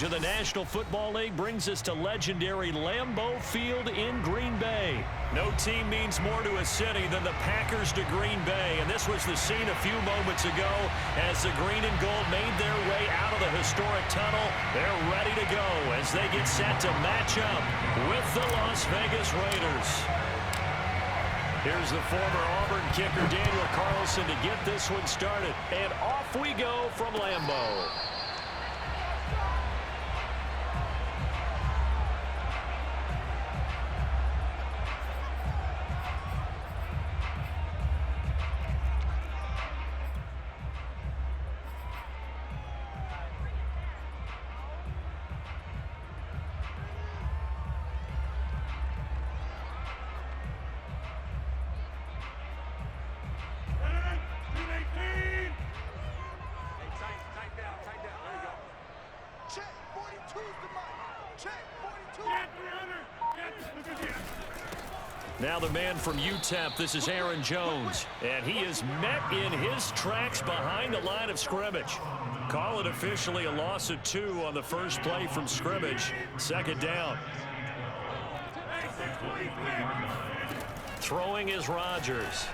of the National Football League brings us to legendary Lambeau Field in Green Bay. No team means more to a city than the Packers to Green Bay, and this was the scene a few moments ago as the green and gold made their way out of the historic tunnel. They're ready to go as they get set to match up with the Las Vegas Raiders. Here's the former Auburn kicker Daniel Carlson to get this one started, and off we go from Lambeau. Now the man from UTEP, this is Aaron Jones, and he is met in his tracks behind the line of scrimmage. Call it officially a loss of 2 on the first play from scrimmage. Second down. Throwing is Rodgers.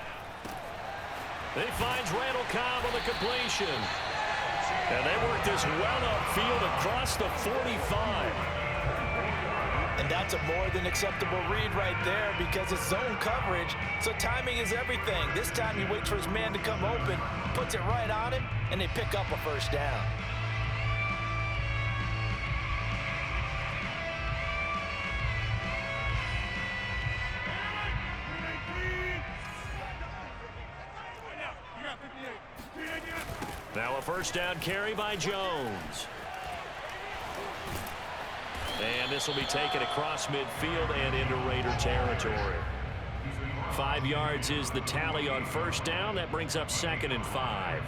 He finds Randall Cobb on the completion. And they work this well upfield across the 45. And that's a more than acceptable read right there because it's zone coverage, so timing is everything. This time he waits for his man to come open, puts it right on him, and they pick up a first down. Now a first down carry by Jones. And this will be taken across midfield and into Raider territory. 5 yards is the tally on first down. That brings up 2nd and 5.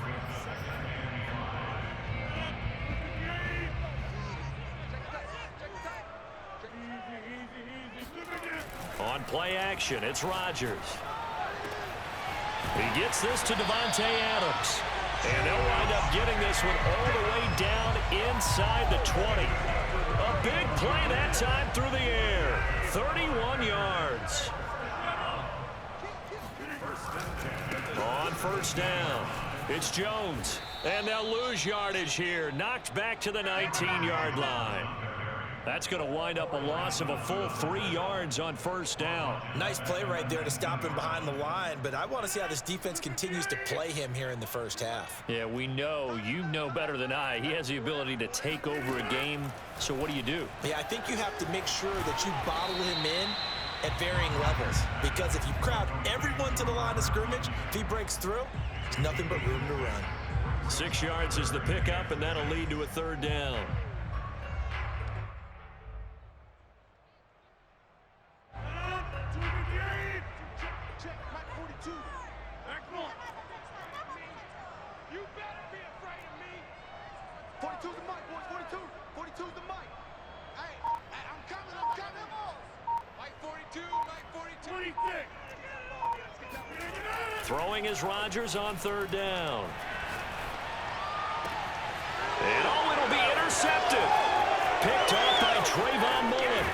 On play action, it's Rodgers. He gets this to Devontae Adams. And they'll wind up getting this one all the way down inside the 20. A big play that time through the air. 31 yards. On first down, it's Jones. And they'll lose yardage here. Knocked back to the 19-yard line. That's going to wind up a loss of a full 3 yards on first down. Nice play right there to stop him behind the line, but I want to see how this defense continues to play him here in the first half. Yeah, we know. You know better than I. He has the ability to take over a game. So what do you do? Yeah, I think you have to make sure that you bottle him in at varying levels, because if you crowd everyone to the line of scrimmage, if he breaks through, there's nothing but room to run. 6 yards is the pickup, and that'll lead to a third down. Throwing is Rodgers on third down. And it'll be intercepted. Picked off by Trayvon Mullen.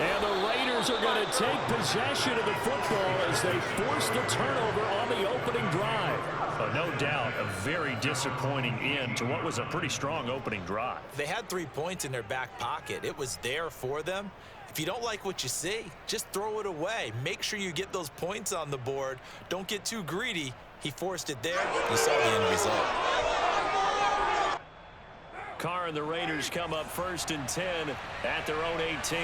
And the Raiders are going to take possession of the football as they force the turnover on the opening drive. Oh, no doubt a very disappointing end to what was a pretty strong opening drive. They had 3 points in their back pocket. It was there for them. If you don't like what you see, just throw it away. Make sure you get those points on the board. Don't get too greedy. He forced it there. You saw the end result. Carr and the Raiders come up 1st and 10 at their own 18.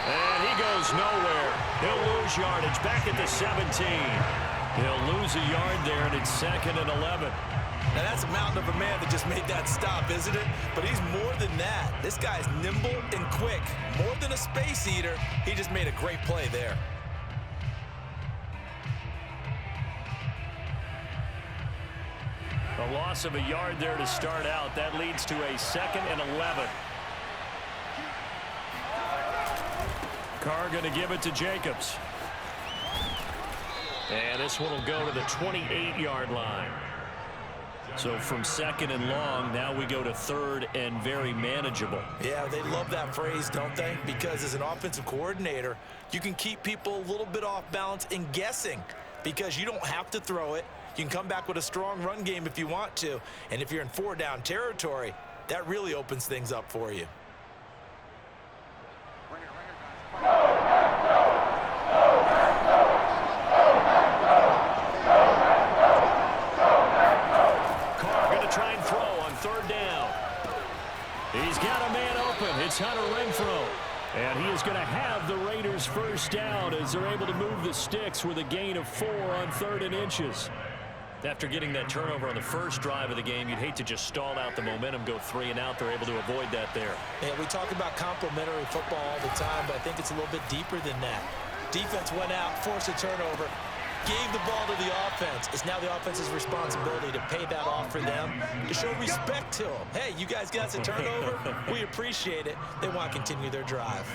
And he goes nowhere. He'll lose yardage back at the 17. He'll lose a yard there, and it's 2nd and 11. Now, that's a mountain of a man that just made that stop, isn't it? But he's more than that. This guy's nimble and quick. More than a space eater, he just made a great play there. A loss of a yard there to start out. That leads to a 2nd and 11. Carr going to give it to Jacobs. And this one will go to the 28-yard line. So from second and long, now we go to third and very manageable. Yeah, they love that phrase, don't they? Because as an offensive coordinator, you can keep people a little bit off balance and guessing because you don't have to throw it. You can come back with a strong run game if you want to. And if you're in 4-down territory, that really opens things up for you. Try and throw on third down. He's got a man open. It's Hunter Renfrow. And he is going to have the Raiders first down as they're able to move the sticks with a gain of 4 on 3rd and inches. After getting that turnover on the first drive of the game, you'd hate to just stall out the momentum, go 3 and out. They're able to avoid that there. Yeah, we talk about complementary football all the time, but I think it's a little bit deeper than that. Defense went out, forced a turnover, gave the ball to the offense. It's now the offense's responsibility to pay that off for them, to show respect to them. Hey, you guys got us a turnover. We appreciate it. They want to continue their drive.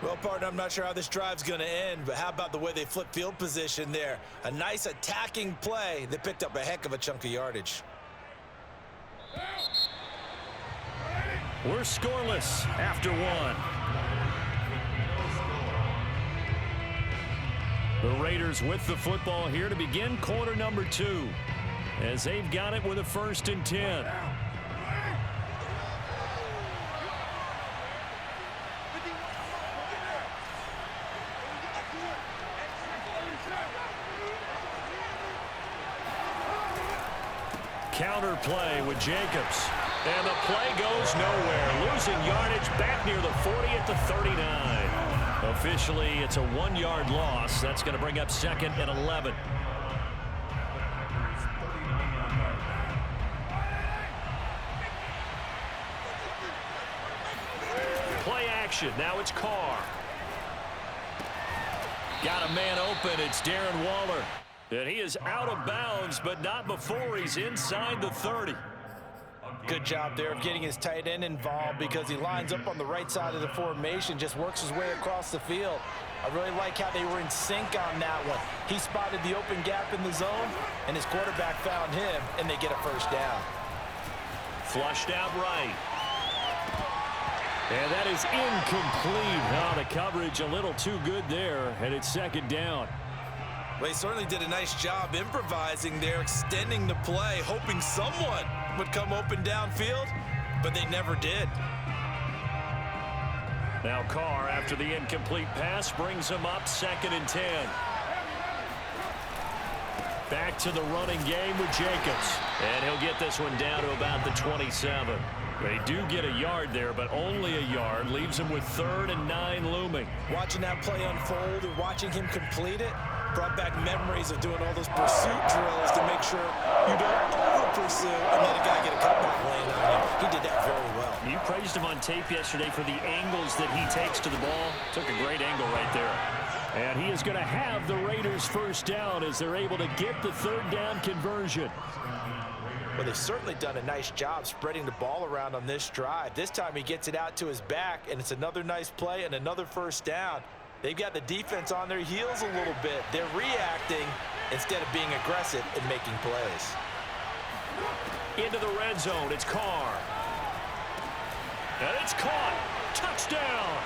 Well, partner, I'm not sure how this drive's going to end, but how about the way they flip field position there? A nice attacking play. They picked up a heck of a chunk of yardage. We're scoreless after 1. The Raiders with the football here to begin quarter number 2 as they've got it with a 1st and 10. Counter play with Jacobs. And the play goes nowhere. Losing yardage back near the 40 at the 39. Officially, it's a 1-yard loss. That's going to bring up 2nd and 11. Play action. Now it's Carr. Got a man open. It's Darren Waller. And he is out of bounds, but not before he's inside the 30. Good job there of getting his tight end involved because he lines up on the right side of the formation, just works his way across the field. I really like how they were in sync on that one. He spotted the open gap in the zone, and his quarterback found him, and they get a first down. Flushed out right. And that is incomplete. Oh, the coverage a little too good there, and it's 2nd down. Well, he certainly did a nice job improvising there, extending the play, hoping someone would come open downfield, but they never did. Now Carr, after the incomplete pass, brings him up 2nd and 10. Back to the running game with Jacobs. And he'll get this one down to about the 27. They do get a yard there, but only a yard. Leaves him with 3rd and 9 looming. Watching that play unfold and watching him complete it brought back memories of doing all those pursuit drills to make sure you don't over-pursue and let a guy get a cutback lane on you. He did that very well. You praised him on tape yesterday for the angles that he takes to the ball. Took a great angle right there. And he is going to have the Raiders first down as they're able to get the 3rd down conversion. Well, they've certainly done a nice job spreading the ball around on this drive. This time he gets it out to his back, and it's another nice play and another first down. They've got the defense on their heels a little bit. They're reacting instead of being aggressive and making plays. Into the red zone, it's Carr. And it's caught. Touchdown.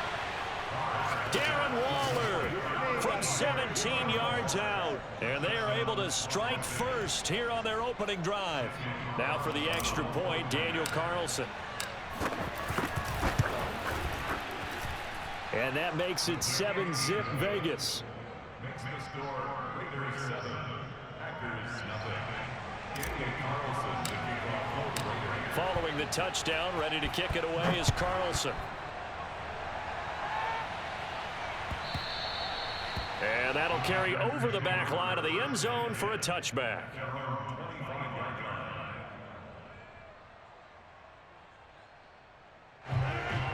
Darren Waller from 17 yards out. And they are able to strike first here on their opening drive. Now for the extra point, Daniel Carlson. And that makes it 7-zip Vegas. Next to score, Raiders 7, Packers nothing. Daniel Carlson to kick off Raiders. Following the touchdown, ready to kick it away is Carlson. And that'll carry over the back line of the end zone for a touchback.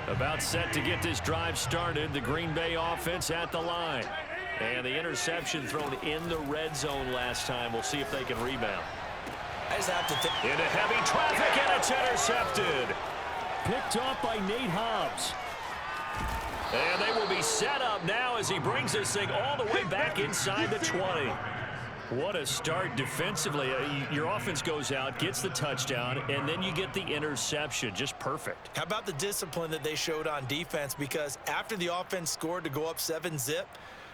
About set to get this drive started. The Green Bay offense at the line. And the interception thrown in the red zone last time. We'll see if they can rebound. I just have to into heavy traffic, and it's intercepted. Picked up by Nate Hobbs. And they will be set up now as he brings this thing all the way back inside the 20. What a start defensively. Your offense goes out, gets the touchdown, and then you get the interception. Just perfect. How about the discipline that they showed on defense? Because after the offense scored to go up 7-zip,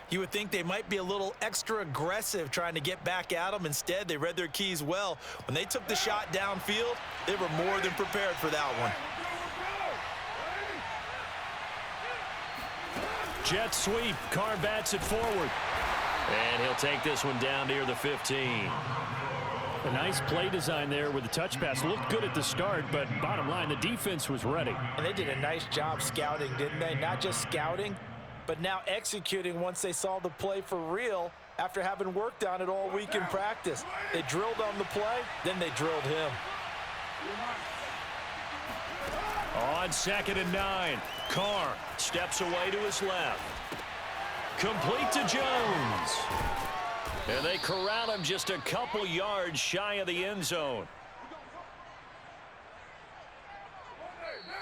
you would think they might be a little extra aggressive trying to get back at them. Instead, they read their keys well. When they took the shot downfield, they were more than prepared for that one. Jet sweep. Carr bats it forward. And he'll take this one down near the 15. A nice play design there with the touch pass. Looked good at the start, but bottom line, the defense was ready. And they did a nice job scouting, didn't they? Not just scouting, but now executing once they saw the play for real after having worked on it all week in practice. They drilled on the play, then they drilled him. On 2nd and 9, Carr steps away to his left. Complete to Jones. And they corral him just a couple yards shy of the end zone.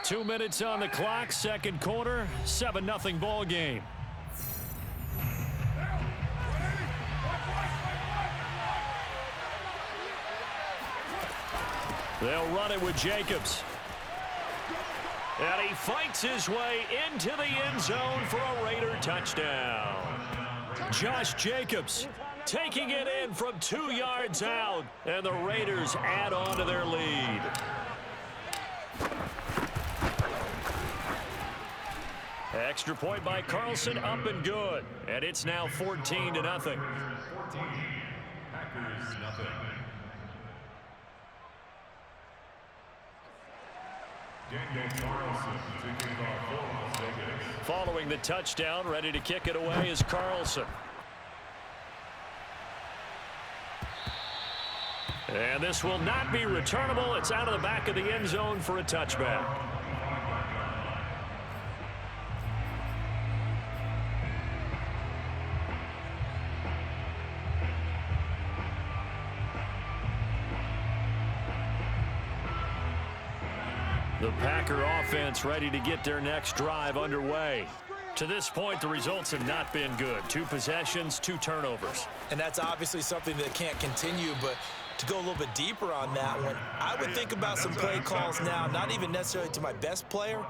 2 minutes on the clock, second quarter, 7-0 ball game. They'll run it with Jacobs. And he fights his way into the end zone for a Raider touchdown. Josh Jacobs taking it in from 2 yards out, and the Raiders add on to their lead. Extra point by Carlson, up and good. And it's now 14-0. 14, Packers nothing. Daniel Carlson to kick off for Las Vegas. Following the touchdown, ready to kick it away is Carlson. And this will not be returnable. It's out of the back of the end zone for a touchback. The Packer offense ready to get their next drive underway. To this point, the results have not been good. 2 possessions, 2 turnovers. And that's obviously something that can't continue, but to go a little bit deeper on that one, I would think about some play calls now, not even necessarily to my best player,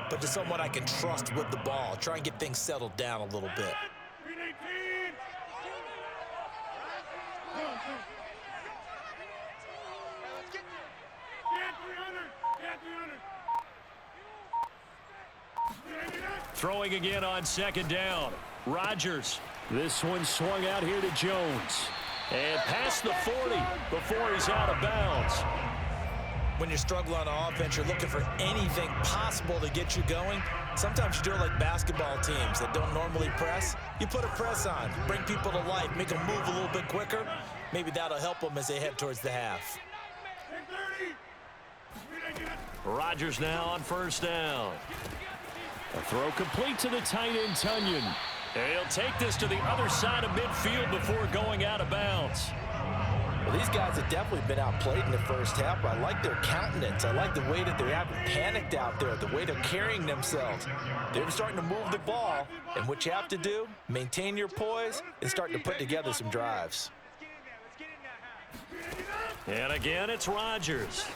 but to someone I can trust with the ball. Try and get things settled down a little bit. Throwing again on 2nd down. Rodgers. This one swung out here to Jones. And past the 40 before he's out of bounds. When you're struggling on offense, you're looking for anything possible to get you going. Sometimes you do it like basketball teams that don't normally press. You put a press on, bring people to life, make them move a little bit quicker. Maybe that'll help them as they head towards the half. Rodgers now on 1st down. A throw complete to the tight end, Tunyon. And he'll take this to the other side of midfield before going out of bounds. Well, these guys have definitely been outplayed in the first half. I like their countenance. I like the way that they haven't panicked out there, the way they're carrying themselves. They're starting to move the ball, and what you have to do, maintain your poise and start to put together some drives. And again, it's Rodgers.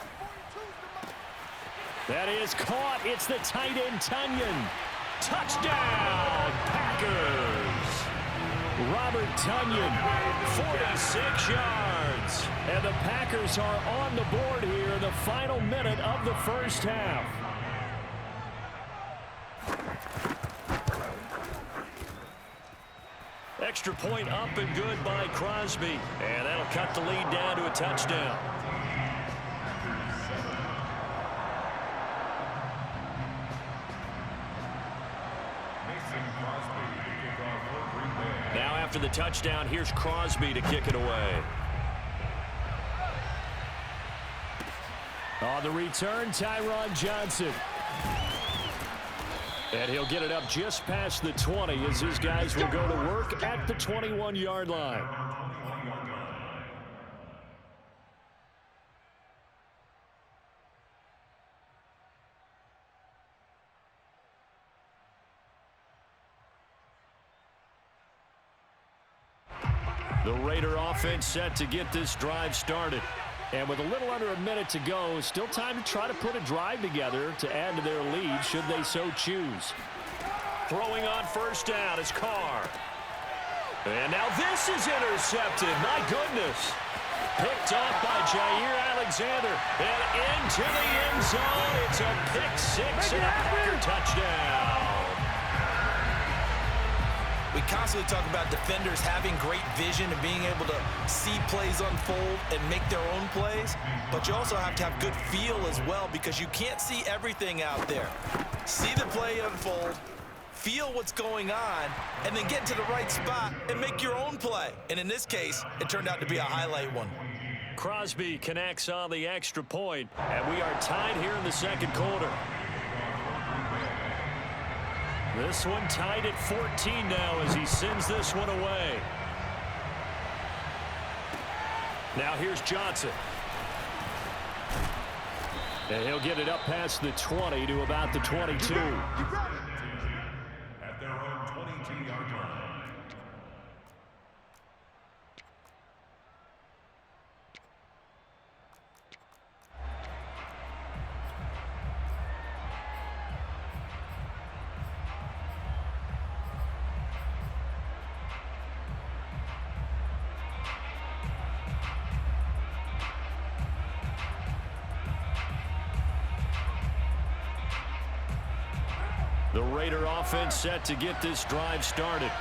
That is caught. It's the tight end, Tunyon. Touchdown, Packers. Robert Tunyon, 46 yards. And the Packers are on the board here in the final minute of the first half. Extra point up and good by Crosby. And that'll cut the lead down to a touchdown. Now after the touchdown, here's Crosby to kick it away. On the return, Tyron Johnson. And he'll get it up just past the 20 as his guys will go to work at the 21-yard line. The Raider offense set to get this drive started. And with a little under a minute to go, still time to try to put a drive together to add to their lead should they so choose. Throwing on first down is Carr. And now this is intercepted. My goodness. Picked off by Jair Alexander. And into the end zone. It's a pick six and a Packer touchdown. We constantly talk about defenders having great vision and being able to see plays unfold and make their own plays. But you also have to have good feel as well because you can't see everything out there. See the play unfold, feel what's going on, and then get to the right spot and make your own play. And in this case, it turned out to be a highlight one. Crosby connects on the extra point, and we are tied here in the second quarter. This one tied at 14 now as he sends this one away. Now here's Johnson. And he'll get it up past the 20 to about the 22. At their own 22-yard line. The Raider offense set to get this drive started.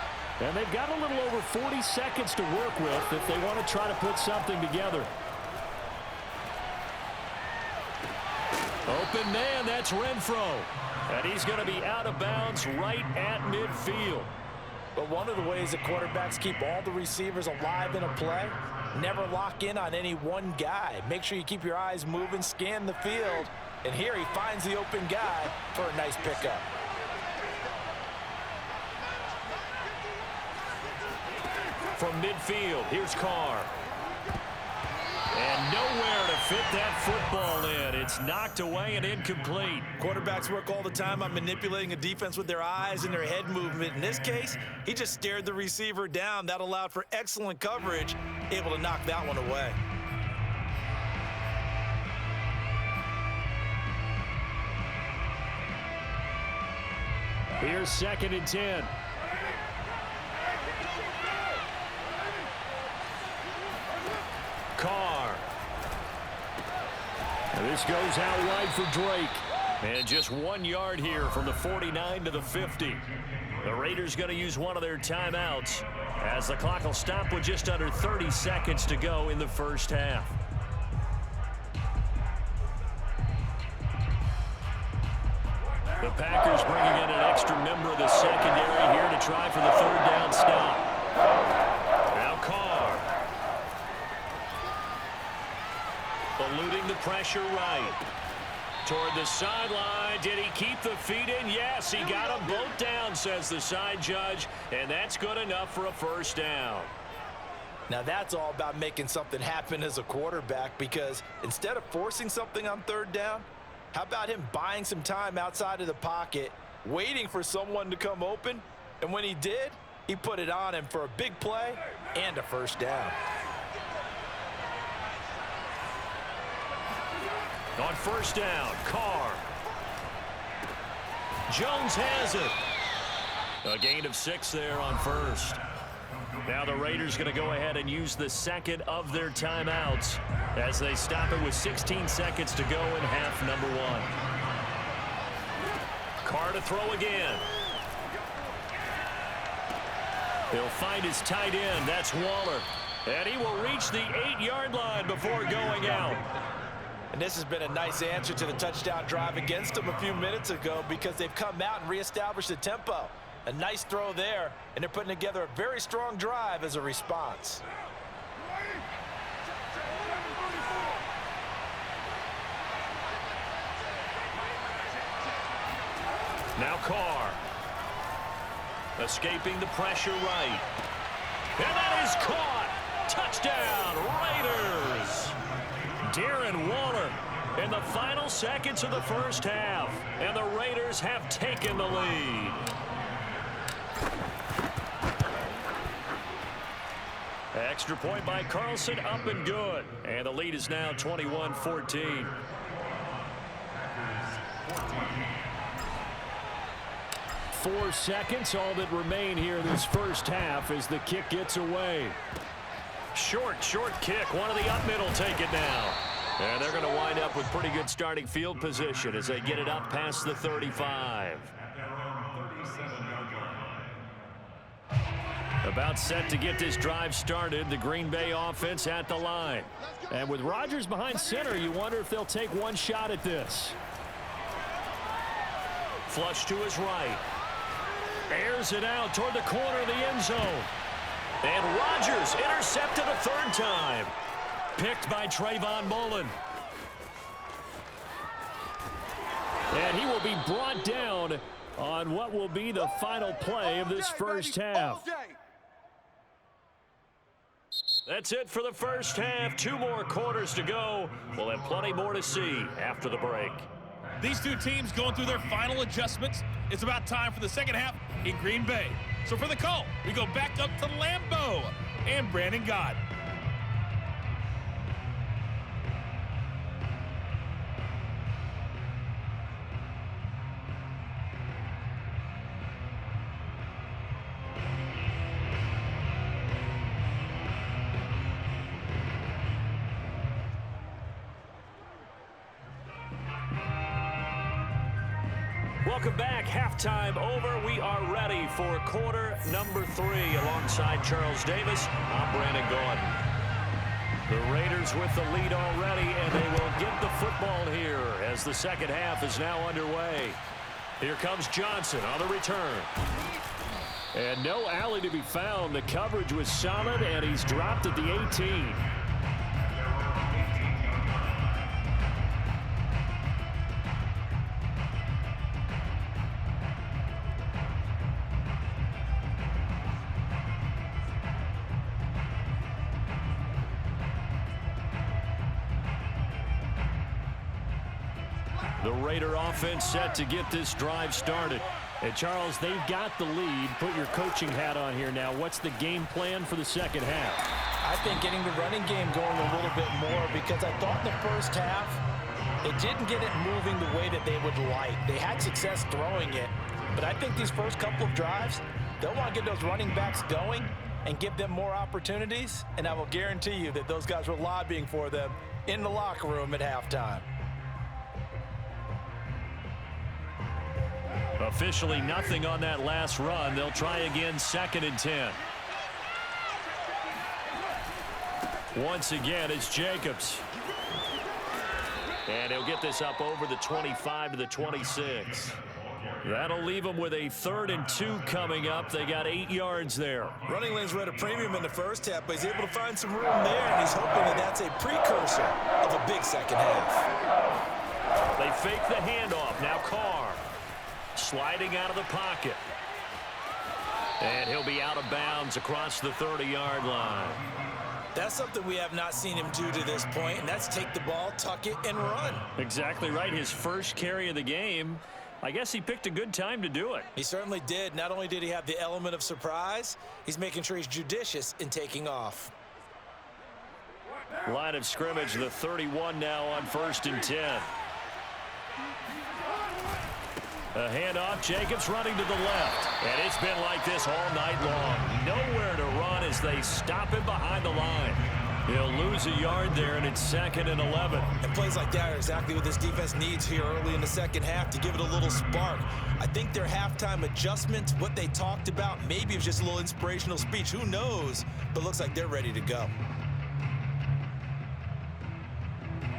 And they've got a little over 40 seconds to work with if they want to try to put something together. Open man, that's Renfro. And he's going to be out of bounds right at midfield. But one of the ways that quarterbacks keep all the receivers alive in a play, never lock in on any one guy. Make sure you keep your eyes moving, scan the field. And here he finds the open guy for a nice pickup. From midfield, here's Carr. And nowhere to fit that football in. It's knocked away and incomplete. Quarterbacks work all the time on manipulating a defense with their eyes and their head movement. In this case, he just stared the receiver down. That allowed for excellent coverage, able to knock that one away. Here's 2nd and 10. Carr. And this goes out wide for Drake. And just 1 yard here from the 49 to the 50. The Raiders going to use one of their timeouts as the clock will stop with just under 30 seconds to go in the first half. The Packers bringing in an extra member of the secondary here to try for the 3rd down stop. Now Carr. Eluding the pressure right. Toward the sideline. Did he keep the feet in? Yes, he got them both down, says the side judge. And that's good enough for a 1st down. Now that's all about making something happen as a quarterback, because instead of forcing something on 3rd down, how about him buying some time outside of the pocket, waiting for someone to come open, and when he did, he put it on him for a big play and a 1st down. On 1st down, Carr. Jones has it. A gain of 6 there on 1st. Now the Raiders going to go ahead and use the 2nd of their timeouts as they stop it with 16 seconds to go in half number 1. Carr to throw again. He'll find his tight end. That's Waller. And he will reach the 8-yard line before going out. And this has been a nice answer to the touchdown drive against them a few minutes ago, because they've come out and reestablished the tempo. A nice throw there, and they're putting together a very strong drive as a response. Now Carr. Escaping the pressure right. And that is caught. Touchdown, Raiders. Darren Waller in the final seconds of the first half. And the Raiders have taken the lead. Extra point by Carlson, up and good. And the lead is now 21-14. 4 seconds, all that remain here this first half as the kick gets away. Short kick. One of the up middle take it now. And they're going to wind up with pretty good starting field position as they get it up past the 35. About set to get this drive started. The Green Bay offense at the line. And with Rodgers behind center, you wonder if they'll take one shot at this. Flush to his right. Airs it out toward the corner of the end zone. And Rodgers intercepted a third time. Picked by Trayvon Mullen. And he will be brought down on what will be the final play of this first half. That's it for the first half. 2 more quarters to go. We'll have plenty more to see after the break. These two teams going through their final adjustments. It's about time for the second half in Green Bay. So for the call, we go back up to Lambeau and Brandon Gott. Welcome back. Halftime over. We are ready for quarter number 3 alongside Charles Davis. I'm Brandon Gordon. The Raiders with the lead already, and they will get the football here as the second half is now underway. Here comes Johnson on the return. And no alley to be found. The coverage was solid, and he's dropped at the 18. The Raider offense set to get this drive started. And Charles, they've got the lead. Put your coaching hat on here now. What's the game plan for the second half? I think getting the running game going a little bit more, because I thought in the first half they didn't get it moving the way that they would like. They had success throwing it, but I think these first couple of drives, they'll want to get those running backs going and give them more opportunities, and I will guarantee you that those guys were lobbying for them in the locker room at halftime. Officially nothing on that last run. They'll try again, 2nd and 10. Once again, it's Jacobs. And he'll get this up over the 25 to the 26. That'll leave them with a 3rd and 2 coming up. They got 8 yards there. Running lanes were at a premium in the first half, but he's able to find some room there, and he's hoping that that's a precursor of a big second half. They fake the handoff. Now Carr sliding out of the pocket. And he'll be out of bounds across the 30-yard line. That's something we have not seen him do to this point, and that's take the ball, tuck it, and run. Exactly right. His first carry of the game. I guess he picked a good time to do it. He certainly did. Not only did he have the element of surprise, he's making sure he's judicious in taking off. Line of scrimmage, the 31 now on 1st and 10. A handoff, Jacobs running to the left. And it's been like this all night long. Nowhere to run as they stop him behind the line. He'll lose a yard there, and it's 2nd and 11. And plays like that are exactly what this defense needs here early in the second half to give it a little spark. I think their halftime adjustments, what they talked about, maybe it was just a little inspirational speech. Who knows? But looks like they're ready to go.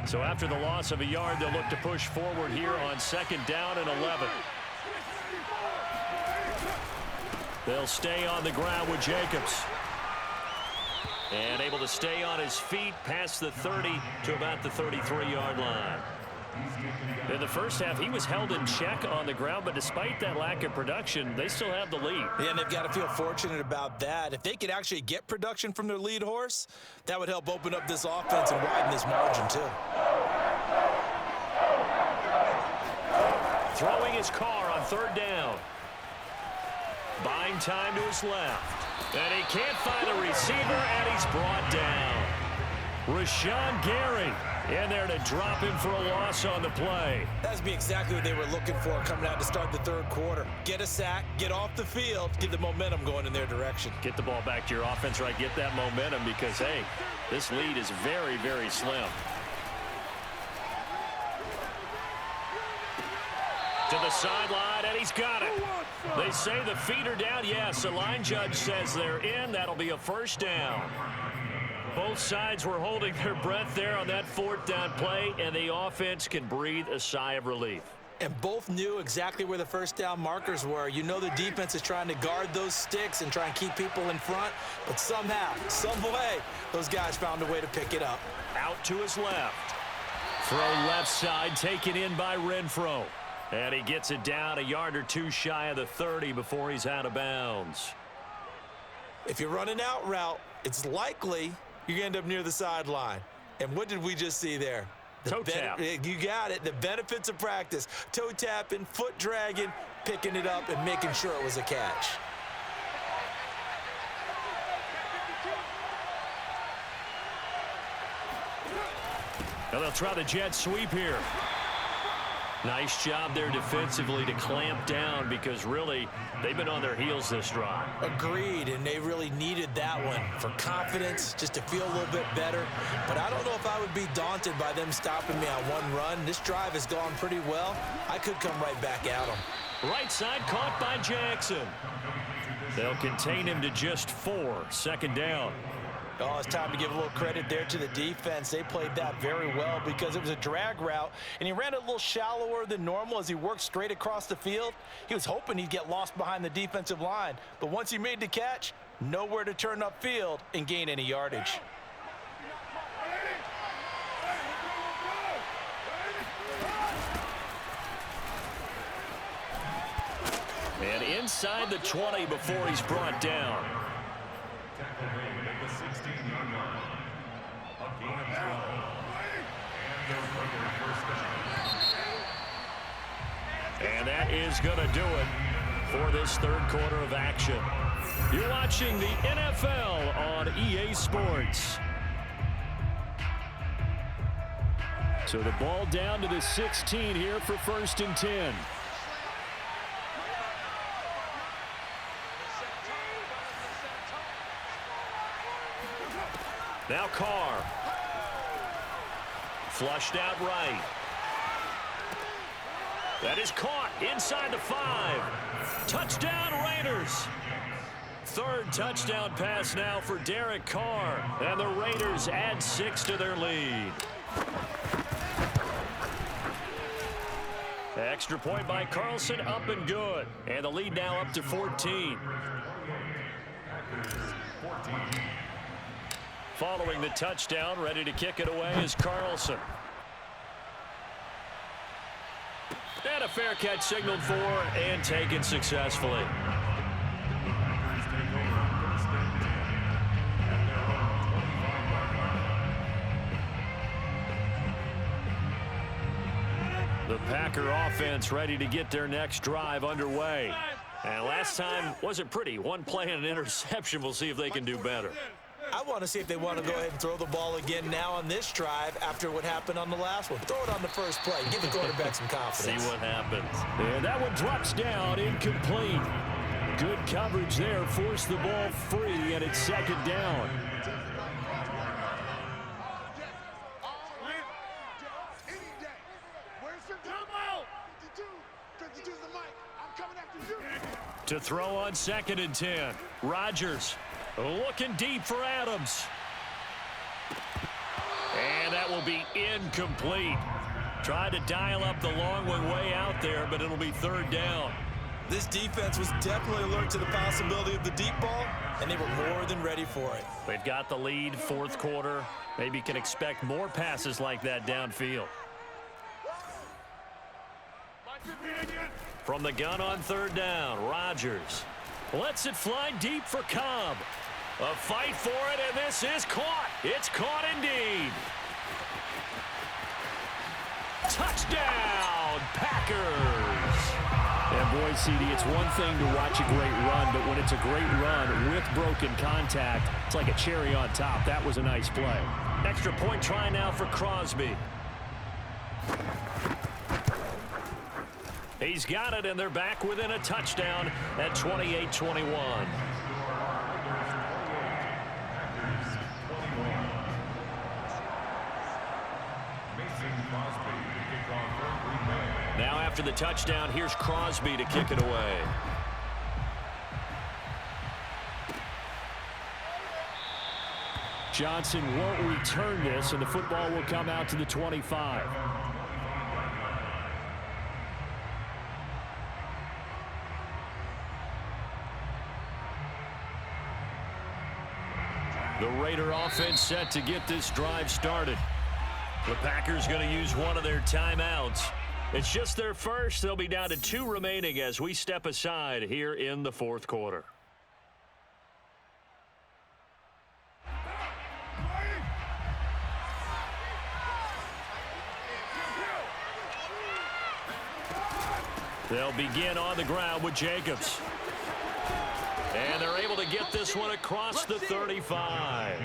So after the loss of a yard, they'll look to push forward here on 2nd down and 11. They'll stay on the ground with Jacobs. And able to stay on his feet past the 30 to about the 33-yard line. In the first half, he was held in check on the ground, but despite that lack of production, they still have the lead. Yeah, and they've got to feel fortunate about that. If they could actually get production from their lead horse, that would help open up this offense and widen this margin, too. Throwing his car on 3rd down. Buying time to his left. And he can't find a receiver, and he's brought down. Rashawn Gary in there to drop him for a loss on the play. That's be exactly what they were looking for coming out to start the third quarter. Get a sack, get off the field, get the momentum going in their direction. Get the ball back to your offense, right? Get that momentum because, hey, this lead is very, very slim. To the sideline, and he's got it. They say the feet are down. Yes, the line judge says they're in. That'll be a first down. Both sides were holding their breath there on that fourth down play, and the offense can breathe a sigh of relief. And both knew exactly where the first down markers were. You know the defense is trying to guard those sticks and try and keep people in front, but somehow, some way, those guys found a way to pick it up. Out to his left. Throw left side, taken in by Renfro. And he gets it down a yard or two shy of the 30 before he's out of bounds. If you're running out route, it's likely you're going to end up near the sideline. And what did we just see there? Toe tap. You got it. The benefits of practice. Toe tapping, foot dragging, picking it up, and making sure it was a catch. Now they'll try the jet sweep here. Nice job there defensively to clamp down because really they've been on their heels this drive. Agreed, and they really needed that one for confidence, just to feel a little bit better. But I don't know if I would be daunted by them stopping me on one run. This drive has gone pretty well. I could come right back at them. Right side caught by Jackson. They'll contain him to just 4. Second down. Oh, it's time to give a little credit there to the defense. They played that very well because it was a drag route, and he ran a little shallower than normal as he worked straight across the field. He was hoping he'd get lost behind the defensive line, but once he made the catch, nowhere to turn upfield and gain any yardage. And inside the 20 before he's brought down. And that is going to do it for this third quarter of action. You're watching the NFL on EA Sports. So the ball down to the 16 here for 1st and 10. Now Carr. Flushed out right. That is caught inside the 5. Touchdown Raiders. Third touchdown pass now for Derek Carr. And the Raiders add 6 to their lead. Extra point by Carlson, up and good. And the lead now up to 14. Following the touchdown, ready to kick it away is Carlson. And a fair catch signaled for and taken successfully. The Packer offense ready to get their next drive underway. And last time wasn't pretty. One play and an interception. We'll see if they can do better. I want to see if they want to go ahead and throw the ball again now on this drive after what happened on the last one. Throw it on the first play. Give the quarterback some confidence. See what happens. And that one drops down, incomplete. Good coverage there. Forced the ball free, and it's second down. To throw on 2nd and 10. Rodgers looking deep for Adams. And that will be incomplete. Tried to dial up the long one way out there, but it'll be 3rd down. This defense was definitely alert to the possibility of the deep ball, and they were more than ready for it. They've got the lead, 4th quarter. Maybe can expect more passes like that downfield. From the gun on 3rd down, Rodgers lets it fly deep for Cobb. A fight for it, and this is caught. It's caught indeed. Touchdown, Packers. And Boy, CD, it's one thing to watch a great run, but when it's a great run with broken contact, it's like a cherry on top. That was a nice play. Extra point try now for Crosby. He's got it, and they're back within a touchdown at 28-21. Now after the touchdown, here's Crosby to kick it away. Johnson won't return this, and the football will come out to the 25. The Raider offense set to get this drive started. The Packers going to use one of their timeouts. It's just their first. They'll be down to 2 remaining as we step aside here in the fourth quarter. They'll begin on the ground with Jacobs. And they're able to get this one across the 35.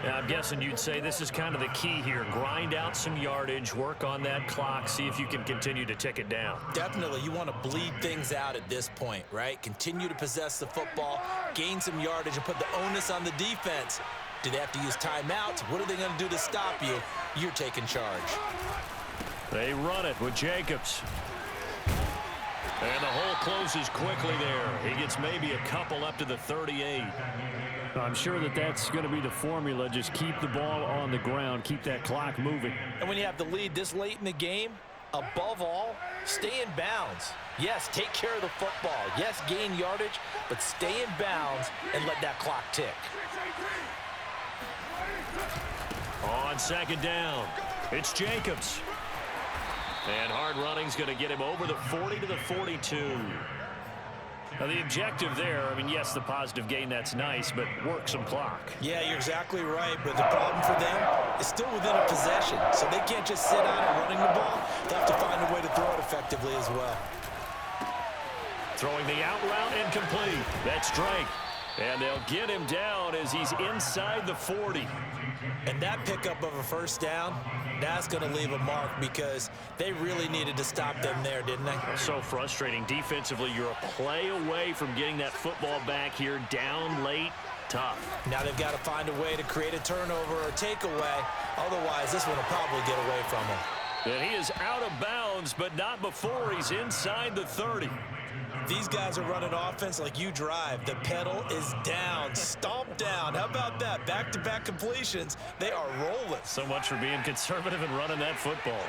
Now, I'm guessing you'd say this is kind of the key here. Grind out some yardage, work on that clock, see if you can continue to tick it down. Definitely, you want to bleed things out at this point, right? Continue to possess the football, gain some yardage, and put the onus on the defense. Do they have to use timeouts? What are they going to do to stop you? You're taking charge. They run it with Jacobs. And the hole closes quickly there. He gets maybe a couple up to the 38. I'm sure that that's going to be the formula. Just keep the ball on the ground. Keep that clock moving. And when you have the lead this late in the game, above all, stay in bounds. Yes, take care of the football. Yes, gain yardage, but stay in bounds and let that clock tick. On second down, it's Jacobs. And hard running's going to get him over the 40 to the 42. Now, the objective there, I mean, yes, the positive gain, that's nice, but work some clock. Yeah, you're exactly right, but the problem for them is still within a possession, so they can't just sit on it running the ball. They have to find a way to throw it effectively as well. Throwing the out route incomplete. That's Drake. And they'll get him down as he's inside the 40. And that pickup of a first down, that's going to leave a mark because they really needed to stop them there, didn't they? So frustrating. Defensively, you're a play away from getting that football back here down late. Tough. Now they've got to find a way to create a turnover or takeaway. Otherwise, this one will probably get away from him. And he is out of bounds, but not before he's inside the 30. These guys are running offense like you drive. The pedal is down, stomp down. How about that? Back-to-back completions. They are rolling. So much for being conservative and running that football.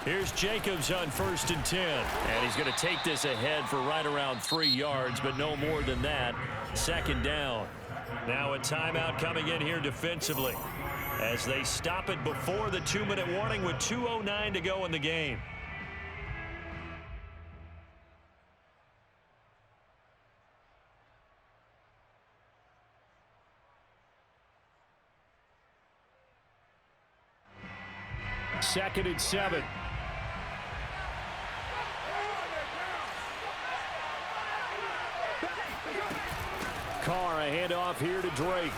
Here's Jacobs on 1st and 10. And he's going to take this ahead for right around 3 yards, but no more than that. Second down. Now a timeout coming in here defensively, as they stop it before the 2-minute warning with 2:09 to go in the game. Second and 7. Carr, a handoff here to Drake.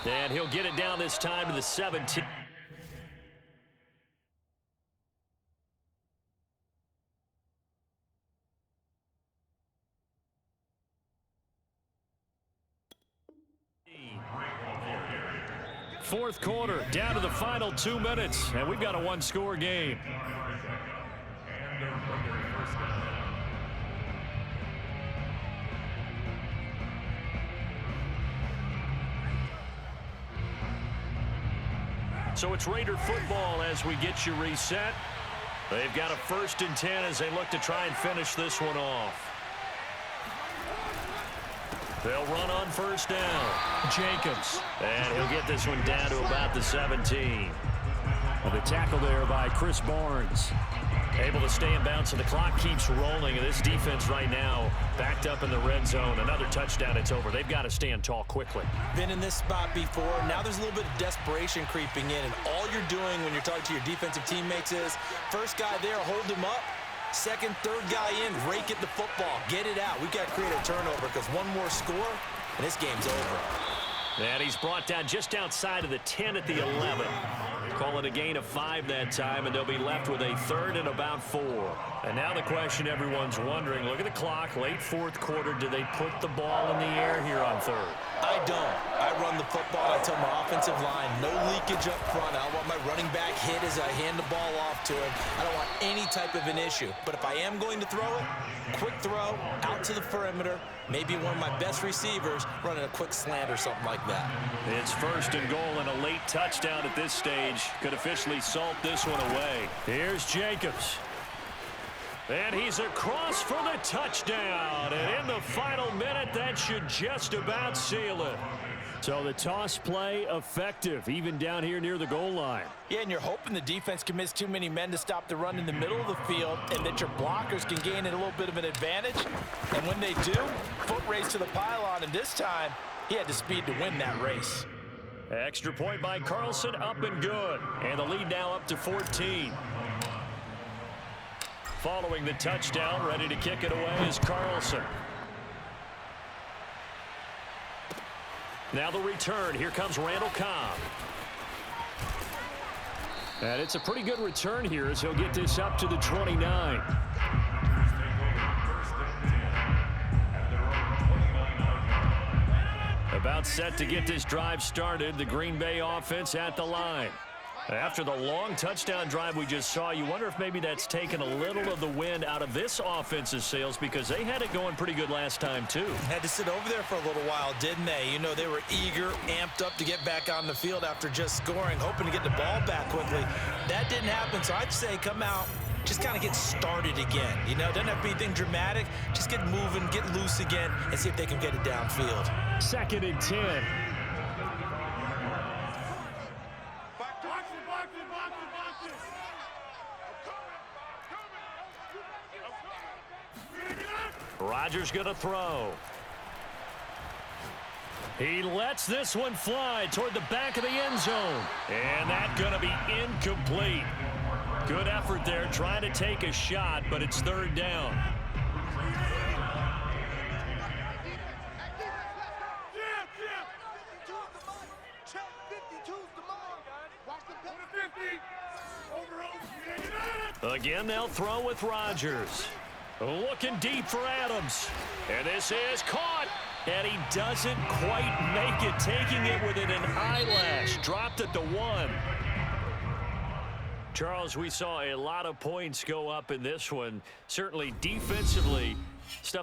And he'll get it down this time to the 17. Fourth quarter, down to the final 2 minutes, and we've got a 1-score game. So it's Raider football as we get you reset. They've got a 1st and 10 as they look to try and finish this one off. They'll run on 1st down. Jacobs. And he'll get this one down to about the 17. And the tackle there by Chris Barnes. Able to stay in bounds, so the clock keeps rolling. And this defense right now backed up in the red zone. Another touchdown, it's over. They've got to stand tall quickly. Been in this spot before. Now there's a little bit of desperation creeping in, and all you're doing when you're talking to your defensive teammates is first guy there, hold him up. Second, third guy in, rake at the football. Get it out. We've got to create a turnover because one more score, and this game's over. And he's brought down just outside of the 10 at the 11. Call it a gain of 5 that time, and they'll be left with a third and about 4. And now the question everyone's wondering, look at the clock, late fourth quarter, do they put the ball in the air here on third? I don't. I run the football. I tell my offensive line, no leakage up front. I don't want my running back hit as I hand the ball off to him. I don't want any type of an issue. But if I am going to throw it, quick throw, out to the perimeter, maybe one of my best receivers running a quick slant or something like that. It's first and goal, and a late touchdown at this stage could officially salt this one away. Here's Jacobs. And he's across for the touchdown. And in the final minute, that should just about seal it. So the toss play effective, even down here near the goal line. Yeah, and you're hoping the defense can miss too many men to stop the run in the middle of the field and that your blockers can gain a little bit of an advantage. And when they do, foot race to the pylon, and this time, he had the speed to win that race. Extra point by Carlson, up and good. And the lead now up to 14. Following the touchdown, ready to kick it away is Carlson. Now the return. Here comes Randall Cobb. And it's a pretty good return here as he'll get this up to the 29. About set to get this drive started. The Green Bay offense at the line. After the long touchdown drive we just saw, you wonder if maybe that's taken a little of the wind out of this offense's sails because they had it going pretty good last time, too. Had to sit over there for a little while, didn't they? You know, they were eager, amped up to get back on the field after just scoring, hoping to get the ball back quickly. That didn't happen, so I'd say come out, just kind of get started again. You know, doesn't have to be anything dramatic. Just get moving, get loose again, and see if they can get it downfield. 2nd and 10. Rodgers going to throw. He lets this one fly toward the back of the end zone. And that's going to be incomplete. Good effort there trying to take a shot, but it's third down. Again, they'll throw with Rodgers. Looking deep for Adams. And this is caught. And he doesn't quite make it, taking it within an eyelash. Dropped at the 1. Charles, we saw a lot of points go up in this one. Certainly defensively, stuff